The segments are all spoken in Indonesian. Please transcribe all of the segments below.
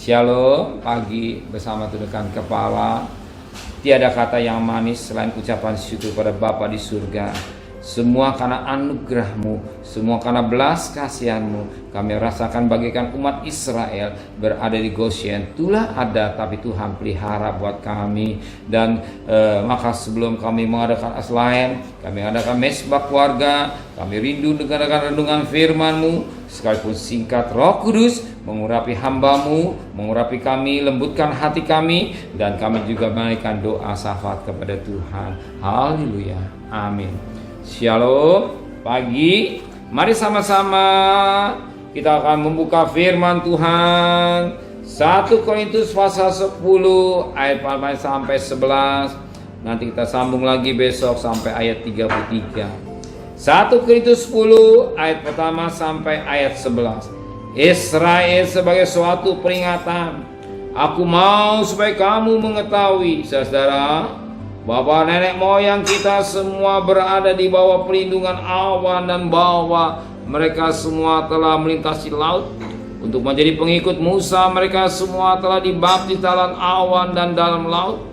Shalom, pagi bersama tundukkan kepala. Tiada kata yang manis selain ucapan syukur pada Bapa di surga. Semua karena anugerah-Mu, semua karena belas kasihan-Mu, kami rasakan bagaikan umat Israel berada di Goshen. Itulah ada, tapi Tuhan pelihara buat kami. Dan maka sebelum kami mengadakan aslain, kami mengadakan mesbah keluarga, kami rindu dengarkan renungan firman-Mu. Sekalipun singkat, Roh Kudus mengurapi hamba-Mu, mengurapi kami, lembutkan hati kami, dan kami juga menaikkan doa syafaat kepada Tuhan. Haleluya, amin. Shalom, pagi. Mari sama-sama kita akan membuka firman Tuhan. 1 Korintus pasal 10 ayat 4 sampai 11. Nanti kita sambung lagi besok sampai ayat 33. 1 Korintus 10 ayat pertama sampai ayat 11. Israel sebagai suatu peringatan. Aku mau supaya kamu mengetahui, saudara, Bapak nenek moyang kita semua berada di bawah perlindungan awan dan bahwa mereka semua telah melintasi laut untuk menjadi pengikut Musa. Mereka semua telah dibaptis dalam awan dan dalam laut.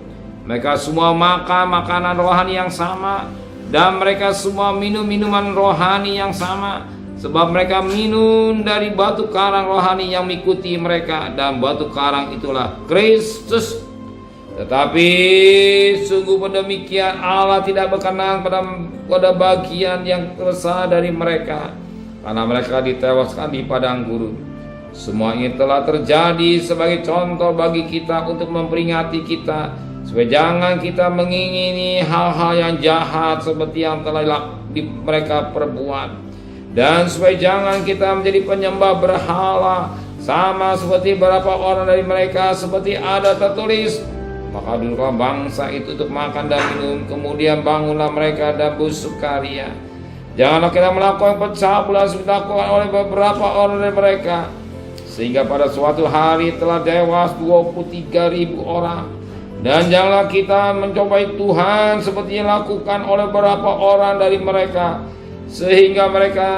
Mereka semua makan makanan rohani yang sama, dan mereka semua minum minuman rohani yang sama, sebab mereka minum dari batu karang rohani yang mengikuti mereka, dan batu karang itulah Kristus. Tetapi sungguh demikian, Allah tidak berkenan pada bagian yang tersisa dari mereka, karena mereka ditewaskan di padang gurun. Semua ini telah terjadi sebagai contoh bagi kita untuk memperingati kita, supaya jangan kita mengingini hal-hal yang jahat seperti yang telah mereka perbuat, dan supaya jangan kita menjadi penyembah berhala sama seperti beberapa orang dari mereka, seperti ada tertulis, maka duduklah bangsa itu untuk makan dan minum, kemudian bangunlah mereka dan bersukaria. Janganlah kita melakukan pecah belah seperti dilakukan oleh beberapa orang dari mereka, sehingga pada suatu hari telah tewas 23.000 orang. Dan janganlah kita mencobai Tuhan seperti yang dilakukan oleh beberapa orang dari mereka, sehingga mereka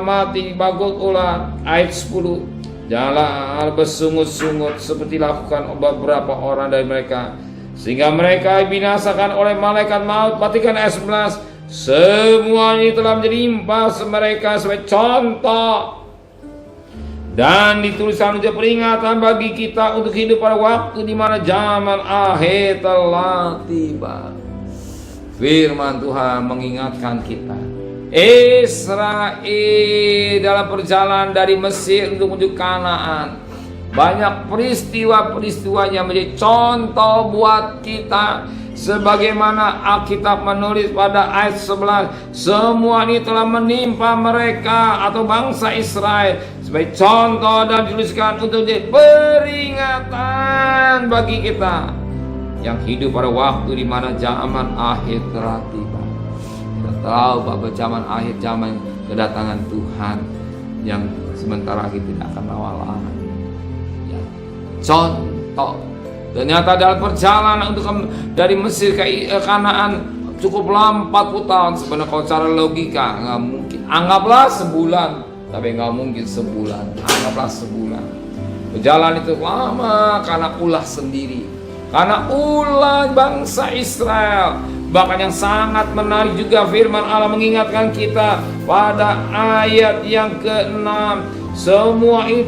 mati dibagut ular. Ayat 10. Janganlah bersungut-sungut seperti dilakukan beberapa orang dari mereka, sehingga mereka binasakan oleh malaikat maut. Perhatikan ayat 11. Semua ini telah menjadi impas mereka sebagai contoh dan dituliskan menjadi peringatan bagi kita untuk hidup pada waktu di mana zaman akhir telah tiba. Firman Tuhan mengingatkan kita, Israel dalam perjalanan dari Mesir untuk menuju Kanaan, banyak peristiwa-peristiwa yang menjadi contoh buat kita. Sebagaimana Alkitab menulis pada ayat 11, semua ini telah menimpa mereka atau bangsa Israel sebagai contoh dan dituliskan untuk jadi peringatan bagi kita yang hidup pada waktu di mana zaman akhir telah tiba. Kita tahu bahwa zaman akhir, zaman kedatangan Tuhan yang sementara lagi tidak akan lama. Ya. Contoh, ternyata dalam perjalanan untuk dari Mesir ke Kanaan cukup lama 40 tahun. Sebenarnya kalau secara logika nggak mungkin. Anggaplah sebulan, tapi nggak mungkin sebulan. Anggaplah sebulan. Perjalanan itu lama karena ulah sendiri, karena ulah bangsa Israel. Bahkan yang sangat menarik juga firman Allah mengingatkan kita pada ayat yang ke-6. Semua ini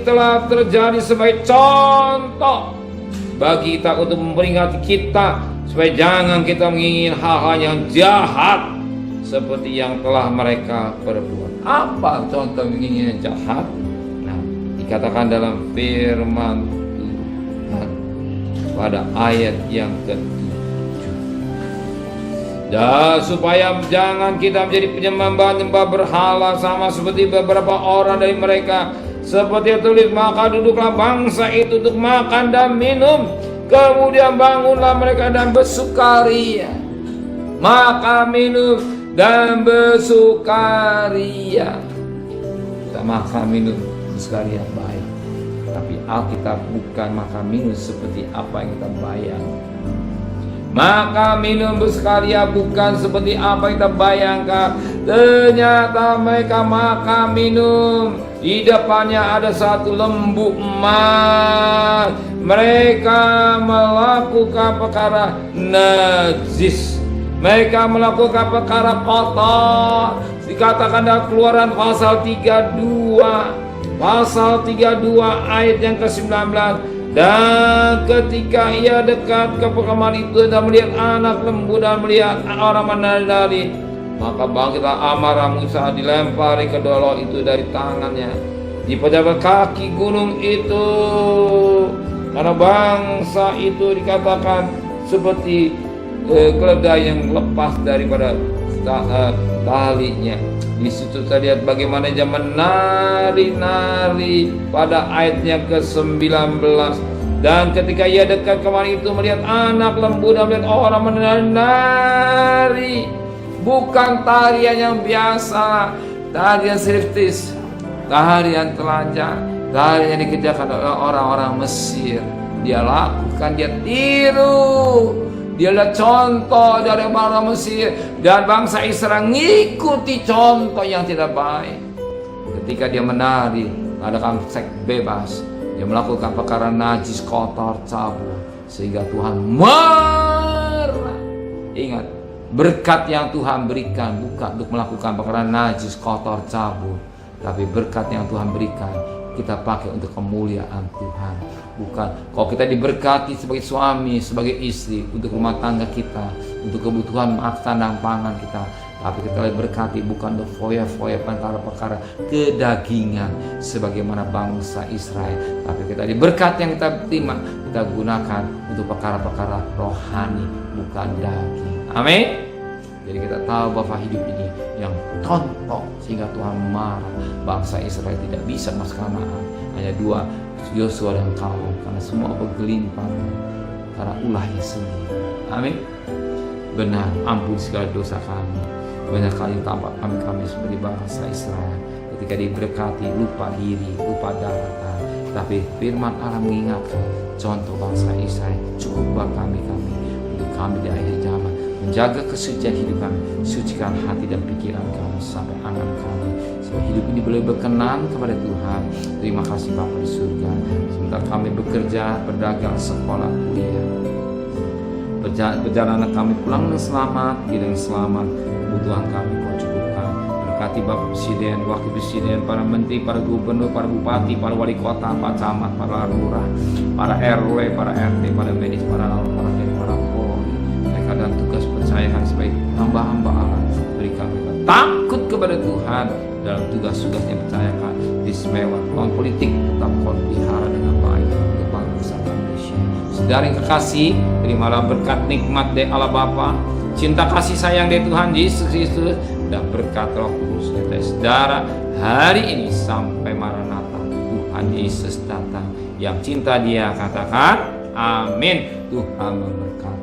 telah terjadi sebagai contoh bagi kita untuk memperingati kita supaya jangan kita menginginkan hal-hal yang jahat seperti yang telah mereka perbuat. Apa contoh menginginkan jahat? Nah, dikatakan dalam firman Tuhan pada ayat yang ke-7. Dan supaya jangan kita menjadi penyembah berhala sama seperti beberapa orang dari mereka, seperti yang tulis, maka duduklah bangsa itu untuk makan dan minum, kemudian bangunlah mereka dan bersukaria. Makan, minum, dan bersukaria. Kita makan, minum, bersukaria baik. Tapi Alkitab bukan makan minum seperti apa yang kita bayang. Maka minum bersekali bukan seperti apa yang kita bayangkan. Ternyata mereka makan minum, di depannya ada satu lembu emas. Mereka melakukan perkara najis, mereka melakukan perkara kotor. Dikatakan dalam Keluaran pasal 32 ayat yang ke-19. Dan ketika ia dekat ke perkemahan itu dan melihat anak lembu dan melihat orang menari, maka bangkitlah amarah Musa, dilempari kedua loh itu dari tangannya di pejabat kaki gunung itu. Karena bangsa itu dikatakan seperti keledai yang lepas daripada talinya. Di situ kita lihat bagaimana dia menari-nari pada ayatnya ke-19. Dan ketika ia dekat kemari itu melihat anak lembu dan melihat orang menari. Bukan tarian yang biasa, tarian striptis, tarian telanjang, tarian yang dikerjakan oleh orang-orang Mesir. Dia lakukan, dia tiru, dia lihat contoh dari orang Mesir, dan bangsa Israel ngikuti contoh yang tidak baik. Ketika dia menari, ada seks bebas, dia melakukan perkara najis, kotor, cabul, sehingga Tuhan marah. Ingat, berkat yang Tuhan berikan bukan untuk melakukan perkara najis, kotor, cabul, tapi berkat yang Tuhan berikan kita pakai untuk kemuliaan Tuhan. Bukan, kalau kita diberkati sebagai suami, sebagai istri, untuk rumah tangga kita, untuk kebutuhan makan dan pangan kita, tapi kita diberkati bukan untuk foya-foya perkara-perkara kedagingan sebagaimana bangsa Israel, tapi kita diberkati yang kita terima, kita gunakan untuk perkara-perkara rohani, bukan daging. Amin. Jadi kita tahu bahwa hidup ini yang contoh sehingga Tuhan marah. Bangsa Israel tidak bisa masuk Kanaan, hanya dua, Yosua dan Kaleb, karena semua bergelimpang karena ulahnya sendiri. Amin. Benar, ampun segala dosa kami. Banyak kali tampak kami seperti bangsa Israel ketika diberkati lupa diri, lupa daratan. Tapi firman Allah mengingatkan contoh bangsa Israel, coba kami untuk kami di akhir zaman menjaga kesucian hidup kami, sucikan hati dan pikiran kami sampai angan kami, supaya hidup ini boleh berkenan kepada Tuhan. Terima kasih Bapa di surga. Sementara kami bekerja, berdagang, sekolah, kuliah, perjalanan kami pulang dengan selamat, dengan selamat, kebutuhan kami Kau cukupkan. Berkati Bapak Presiden, Wakil Presiden, para Menteri, para Gubernur, para Bupati, para Wali Kota, para Camat, para Lurah, para RW, para RT, para medis, para Polri. Mereka dan tugas percayakan sebagai hamba-hamba Allah. Berikan mereka takut kepada Tuhan dalam tugas-tugas yang percayakan. Istimewa lawan politik tetap Kau pelihara dengan baik untuk bangsa Indonesia. Saudara yang kekasih, terimalah berkat nikmat dari Allah Bapa, cinta kasih sayang dari Tuhan Yesus Kristus, dan berkat Roh Kudus dari saudara hari ini sampai Maranatha Tuhan Yesus datang. Yang cinta Dia katakan amin. Tuhan memberkati.